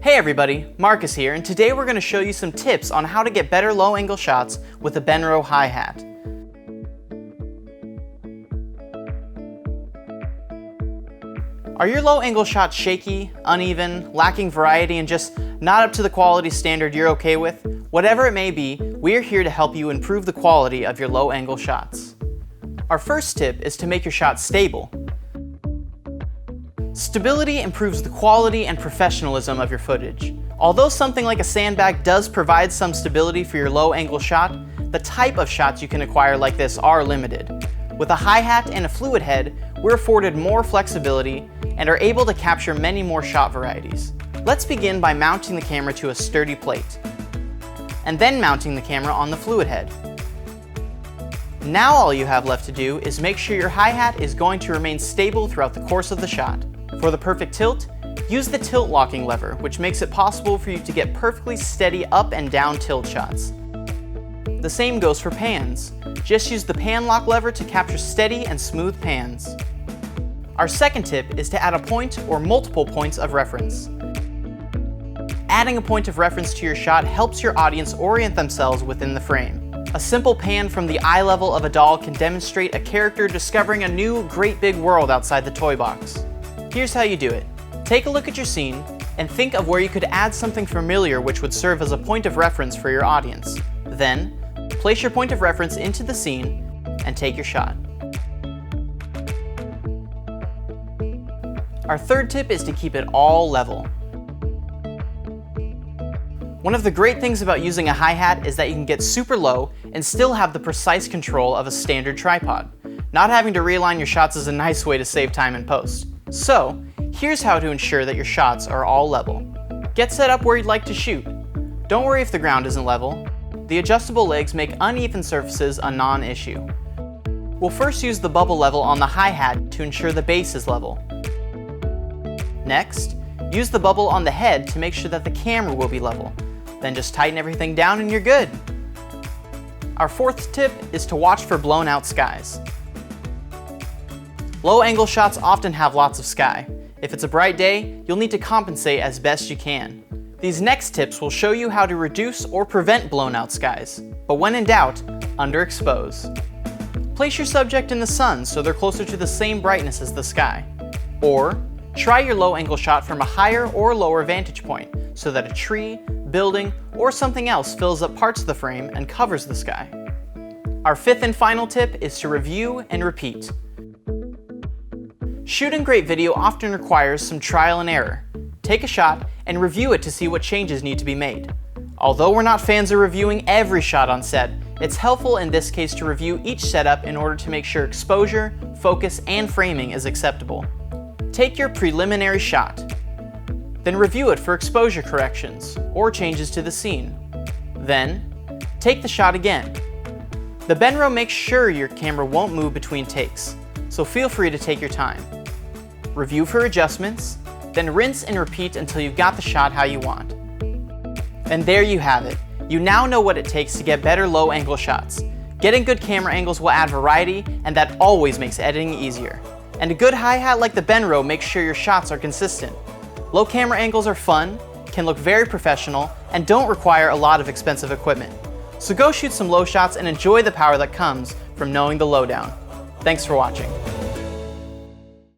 Hey everybody, Marcus here, and today we're going to show you some tips on how to get better low-angle shots with the Benro Hi Hat. Are your low-angle shots shaky, uneven, lacking variety, and just not up to the quality standard you're okay with? Whatever it may be, we're here to help you improve the quality of your low-angle shots. Our first tip is to make your shots stable. Stability improves the quality and professionalism of your footage. Although something like a sandbag does provide some stability for your low-angle shot, the type of shots you can acquire like this are limited. With a hi-hat and a fluid head, we're afforded more flexibility and are able to capture many more shot varieties. Let's begin by mounting the camera to a sturdy plate, and then mounting the camera on the fluid head. Now all you have left to do is make sure your hi-hat is going to remain stable throughout the course of the shot. For the perfect tilt, use the tilt locking lever, which makes it possible for you to get perfectly steady up and down tilt shots. The same goes for pans. Just use the pan lock lever to capture steady and smooth pans. Our second tip is to add a point or multiple points of reference. Adding a point of reference to your shot helps your audience orient themselves within the frame. A simple pan from the eye level of a doll can demonstrate a character discovering a new, great big world outside the toy box. Here's how you do it. Take a look at your scene and think of where you could add something familiar which would serve as a point of reference for your audience. Then, place your point of reference into the scene and take your shot. Our third tip is to keep it all level. One of the great things about using a hi-hat is that you can get super low and still have the precise control of a standard tripod. Not having to realign your shots is a nice way to save time in post. So, here's how to ensure that your shots are all level. Get set up where you'd like to shoot. Don't worry if the ground isn't level. The adjustable legs make uneven surfaces a non-issue. We'll first use the bubble level on the hi-hat to ensure the base is level. Next, use the bubble on the head to make sure that the camera will be level. Then just tighten everything down and you're good. Our fourth tip is to watch for blown out skies. Low-angle shots often have lots of sky. If it's a bright day, you'll need to compensate as best you can. These next tips will show you how to reduce or prevent blown out skies. But when in doubt, underexpose. Place your subject in the sun so they're closer to the same brightness as the sky. Or, try your low-angle shot from a higher or lower vantage point so that a tree, building, or something else fills up parts of the frame and covers the sky. Our fifth and final tip is to review and repeat. Shooting great video often requires some trial and error. Take a shot and review it to see what changes need to be made. Although we're not fans of reviewing every shot on set, it's helpful in this case to review each setup in order to make sure exposure, focus, and framing is acceptable. Take your preliminary shot. Then review it for exposure corrections or changes to the scene. Then, take the shot again. The Benro makes sure your camera won't move between takes, so feel free to take your time. Review for adjustments, then rinse and repeat until you've got the shot how you want. And there you have it. You now know what it takes to get better low-angle shots. Getting good camera angles will add variety, and that always makes editing easier. And a good hi-hat like the Benro makes sure your shots are consistent. Low camera angles are fun, can look very professional, and don't require a lot of expensive equipment. So go shoot some low shots and enjoy the power that comes from knowing the lowdown. Thanks for watching.